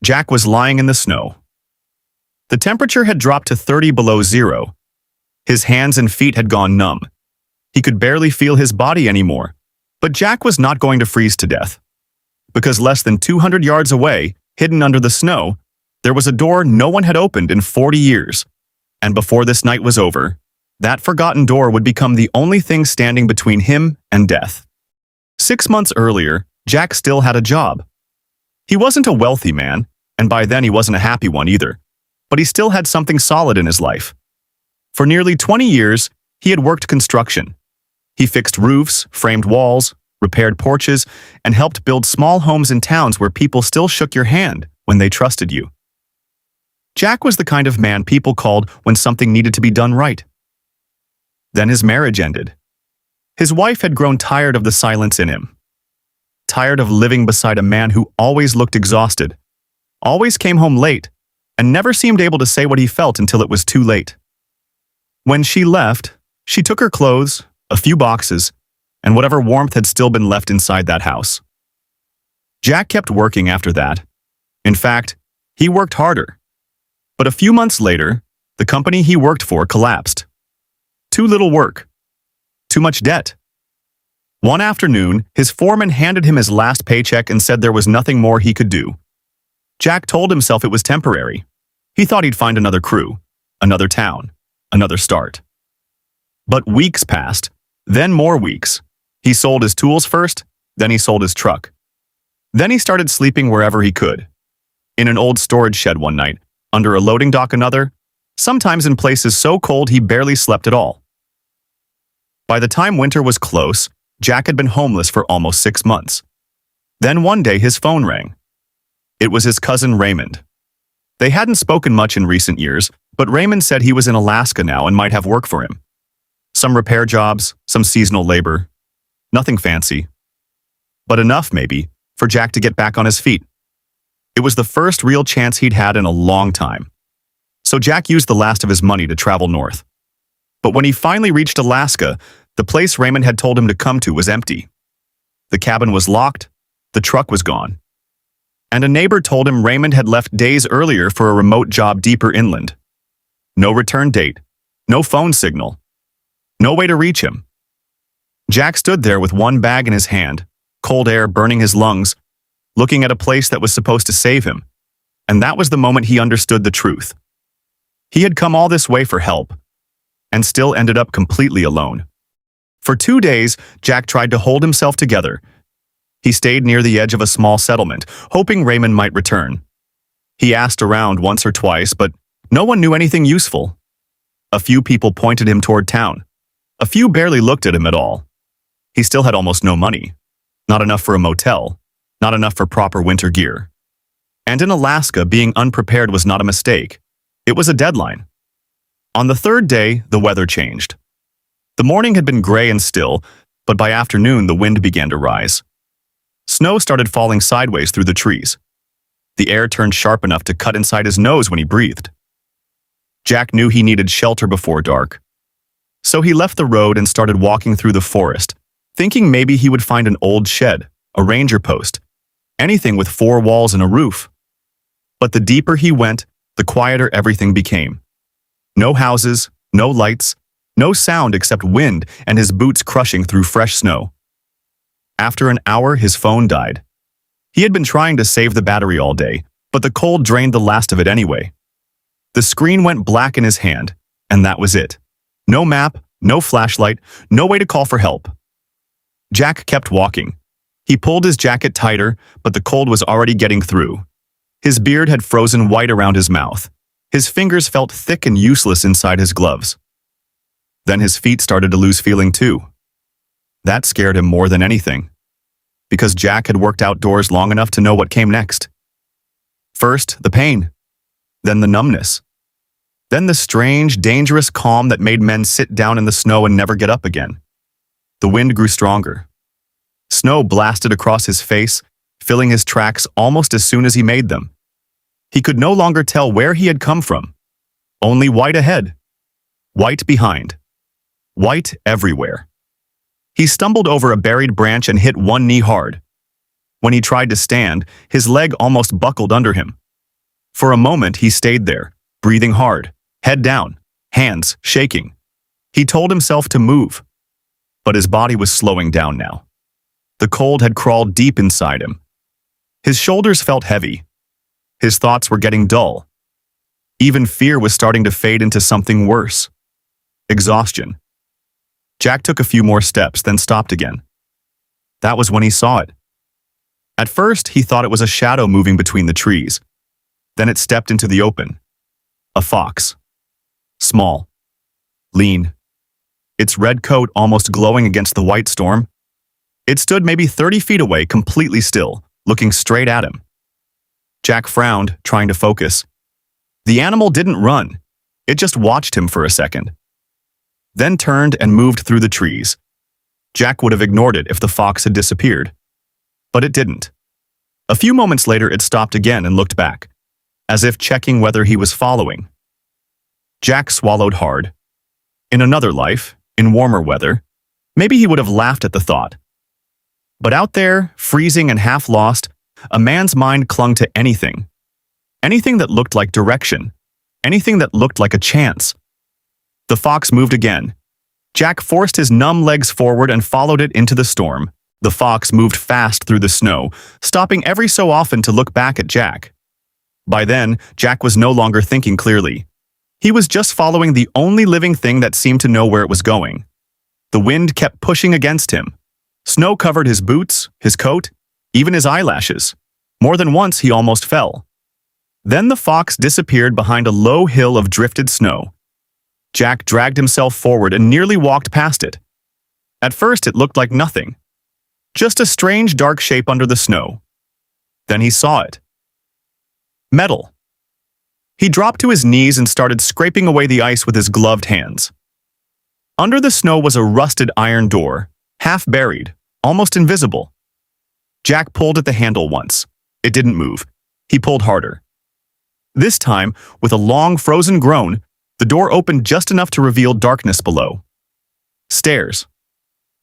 Jack was lying in the snow. The temperature had dropped to 30 below zero. His hands and feet had gone numb. He could barely feel his body anymore. But Jack was not going to freeze to death. Because less than 200 yards away, hidden under the snow, there was a door no one had opened in 40 years. And before this night was over, that forgotten door would become the only thing standing between him and death. 6 months earlier, Jack still had a job. He wasn't a wealthy man, and by then he wasn't a happy one either, but he still had something solid in his life. For nearly 20 years, he had worked construction. He fixed roofs, framed walls, repaired porches, and helped build small homes in towns where people still shook your hand when they trusted you. Jack was the kind of man people called when something needed to be done right. Then his marriage ended. His wife had grown tired of the silence in him. Tired of living beside a man who always looked exhausted, always came home late, and never seemed able to say what he felt until it was too late. When she left, she took her clothes, a few boxes, and whatever warmth had still been left inside that house. Jack kept working after that. In fact, he worked harder. But a few months later, the company he worked for collapsed. Too little work. Too much debt. One afternoon, his foreman handed him his last paycheck and said there was nothing more he could do. Jack told himself it was temporary. He thought he'd find another crew, another town, another start. But weeks passed, then more weeks. He sold his tools first, then he sold his truck. Then he started sleeping wherever he could. In an old storage shed one night, under a loading dock another, sometimes in places so cold he barely slept at all. By the time winter was close, Jack had been homeless for almost 6 months. Then one day his phone rang. It was his cousin Raymond. They hadn't spoken much in recent years, but Raymond said he was in Alaska now and might have work for him. Some repair jobs, some seasonal labor. Nothing fancy. But enough, maybe, for Jack to get back on his feet. It was the first real chance he'd had in a long time. So Jack used the last of his money to travel north. But when he finally reached Alaska, the place Raymond had told him to come to was empty. The cabin was locked, the truck was gone. And a neighbor told him Raymond had left days earlier for a remote job deeper inland. No return date, no phone signal, no way to reach him. Jack stood there with one bag in his hand, cold air burning his lungs, looking at a place that was supposed to save him. And that was the moment he understood the truth. He had come all this way for help, and still ended up completely alone. For 2 days, Jack tried to hold himself together. He stayed near the edge of a small settlement, hoping Raymond might return. He asked around once or twice, but no one knew anything useful. A few people pointed him toward town. A few barely looked at him at all. He still had almost no money. Not enough for a motel. Not enough for proper winter gear. And in Alaska, being unprepared was not a mistake. It was a deadline. On the 3rd day, the weather changed. The morning had been gray and still, but by afternoon the wind began to rise. Snow started falling sideways through the trees. The air turned sharp enough to cut inside his nose when he breathed. Jack knew he needed shelter before dark. So he left the road and started walking through the forest, thinking maybe he would find an old shed, a ranger post, anything with 4 walls and a roof. But the deeper he went, the quieter everything became. No houses, no lights, no sound except wind and his boots crushing through fresh snow. After an hour, his phone died. He had been trying to save the battery all day, but the cold drained the last of it anyway. The screen went black in his hand, and that was it. No map, no flashlight, no way to call for help. Jack kept walking. He pulled his jacket tighter, but the cold was already getting through. His beard had frozen white around his mouth. His fingers felt thick and useless inside his gloves. Then his feet started to lose feeling too. That scared him more than anything, because Jack had worked outdoors long enough to know what came next. First, the pain, then the numbness, then the strange, dangerous calm that made men sit down in the snow and never get up again. The wind grew stronger. Snow blasted across his face, filling his tracks almost as soon as he made them. He could no longer tell where he had come from. Only white ahead, white behind, white everywhere. He stumbled over a buried branch and hit one knee hard. When he tried to stand, his leg almost buckled under him. For a moment, he stayed there, breathing hard, head down, hands shaking. He told himself to move, but his body was slowing down now. The cold had crawled deep inside him. His shoulders felt heavy. His thoughts were getting dull. Even fear was starting to fade into something worse. Exhaustion. Jack took a few more steps, then stopped again. That was when he saw it. At first, he thought it was a shadow moving between the trees. Then it stepped into the open. A fox. Small. Lean. Its red coat almost glowing against the white storm. It stood maybe 30 feet away, completely still, looking straight at him. Jack frowned, trying to focus. The animal didn't run. It just watched him for a second. Then turned and moved through the trees. Jack would have ignored it if the fox had disappeared. But it didn't. A few moments later, it stopped again and looked back, as if checking whether he was following. Jack swallowed hard. In another life, in warmer weather, maybe he would have laughed at the thought. But out there, freezing and half lost, a man's mind clung to anything. Anything that looked like direction. Anything that looked like a chance. The fox moved again. Jack forced his numb legs forward and followed it into the storm. The fox moved fast through the snow, stopping every so often to look back at Jack. By then, Jack was no longer thinking clearly. He was just following the only living thing that seemed to know where it was going. The wind kept pushing against him. Snow covered his boots, his coat, even his eyelashes. More than once, he almost fell. Then the fox disappeared behind a low hill of drifted snow. Jack dragged himself forward and nearly walked past it. At first, it looked like nothing. Just a strange dark shape under the snow. Then he saw it. Metal. He dropped to his knees and started scraping away the ice with his gloved hands. Under the snow was a rusted iron door, half buried, almost invisible. Jack pulled at the handle once. It didn't move. He pulled harder. This time, with a long, frozen groan, the door opened just enough to reveal darkness below. Stairs.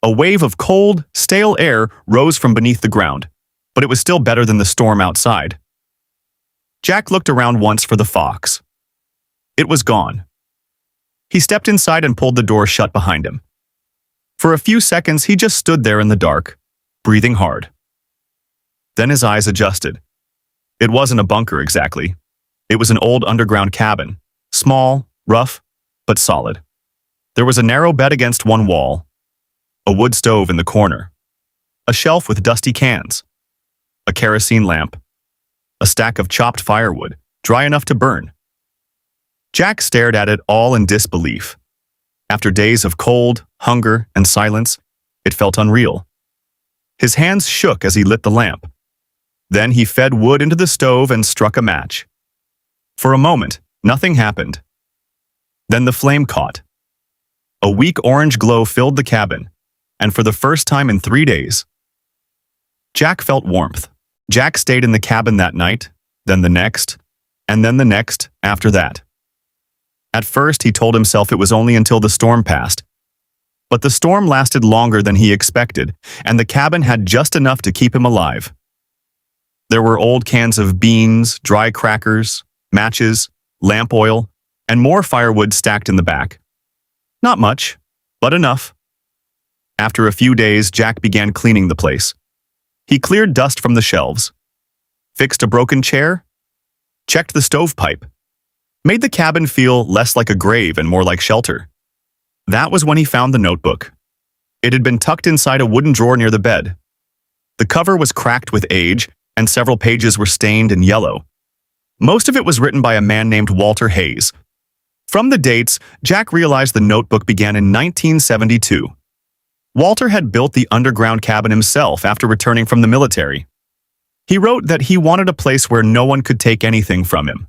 A wave of cold, stale air rose from beneath the ground, but it was still better than the storm outside. Jack looked around once for the fox. It was gone. He stepped inside and pulled the door shut behind him. For a few seconds, he just stood there in the dark, breathing hard. Then his eyes adjusted. It wasn't a bunker exactly. It was an old underground cabin, small, rough, but solid. There was a narrow bed against one wall, a wood stove in the corner, a shelf with dusty cans, a kerosene lamp, a stack of chopped firewood, dry enough to burn. Jack stared at it all in disbelief. After days of cold, hunger, and silence, it felt unreal. His hands shook as he lit the lamp. Then he fed wood into the stove and struck a match. For a moment, nothing happened. Then the flame caught. A weak orange glow filled the cabin, and for the first time in 3 days, Jack felt warmth. Jack stayed in the cabin that night, then the next, and then the next after that. At first, he told himself it was only until the storm passed. But the storm lasted longer than he expected, and the cabin had just enough to keep him alive. There were old cans of beans, dry crackers, matches, lamp oil, and more firewood stacked in the back. Not much, but enough. After a few days, Jack began cleaning the place. He cleared dust from the shelves, fixed a broken chair, checked the stovepipe, made the cabin feel less like a grave and more like shelter. That was when he found the notebook. It had been tucked inside a wooden drawer near the bed. The cover was cracked with age, and several pages were stained and yellow. Most of it was written by a man named Walter Hayes. From the dates, Jack realized the notebook began in 1972. Walter had built the underground cabin himself after returning from the military. He wrote that he wanted a place where no one could take anything from him,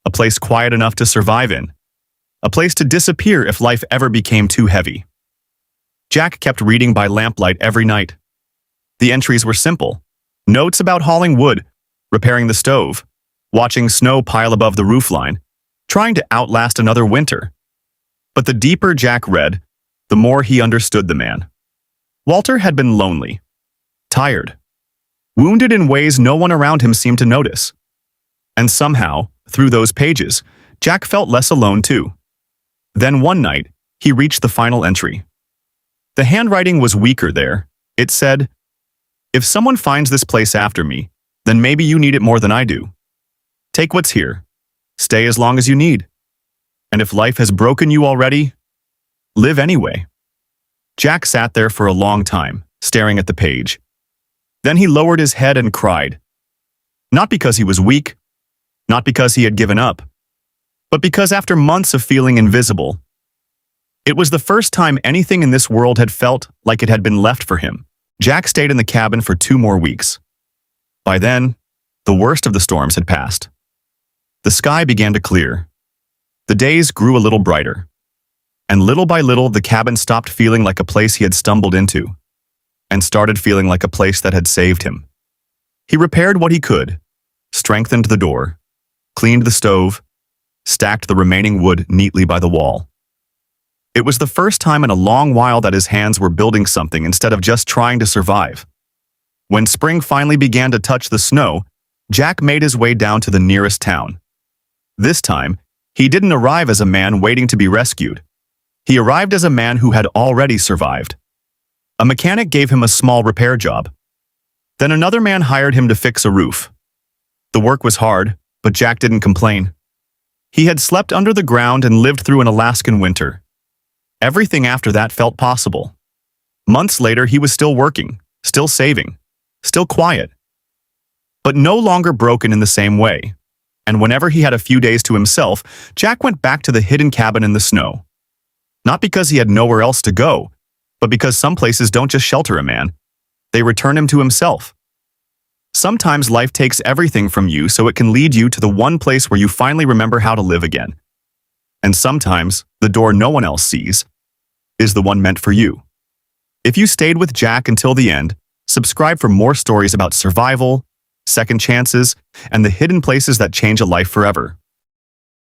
a place quiet enough to survive in, a place to disappear if life ever became too heavy. Jack kept reading by lamplight every night. The entries were simple. Notes about hauling wood, repairing the stove, watching snow pile above the roofline, trying to outlast another winter. But the deeper Jack read, the more he understood the man. Walter had been lonely, tired, wounded in ways no one around him seemed to notice. And somehow, through those pages, Jack felt less alone too. Then one night, he reached the final entry. The handwriting was weaker there. It said, "If someone finds this place after me, then maybe you need it more than I do. Take what's here. Stay as long as you need. And if life has broken you already, live anyway." Jack sat there for a long time, staring at the page. Then he lowered his head and cried. Not because he was weak, not because he had given up, but because after months of feeling invisible, it was the first time anything in this world had felt like it had been left for him. Jack stayed in the cabin for 2 more weeks. By then, the worst of the storms had passed. The sky began to clear. The days grew a little brighter. And little by little, the cabin stopped feeling like a place he had stumbled into, and started feeling like a place that had saved him. He repaired what he could, strengthened the door, cleaned the stove, stacked the remaining wood neatly by the wall. It was the first time in a long while that his hands were building something instead of just trying to survive. When spring finally began to touch the snow, Jack made his way down to the nearest town. This time, he didn't arrive as a man waiting to be rescued. He arrived as a man who had already survived. A mechanic gave him a small repair job. Then another man hired him to fix a roof. The work was hard, but Jack didn't complain. He had slept under the ground and lived through an Alaskan winter. Everything after that felt possible. Months later, he was still working, still saving, still quiet, but no longer broken in the same way. And whenever he had a few days to himself, Jack went back to the hidden cabin in the snow. Not because he had nowhere else to go, but because some places don't just shelter a man. They return him to himself. Sometimes life takes everything from you so it can lead you to the one place where you finally remember how to live again. And sometimes, the door no one else sees is the one meant for you. If you stayed with Jack until the end, subscribe for more stories about survival, second chances, and the hidden places that change a life forever.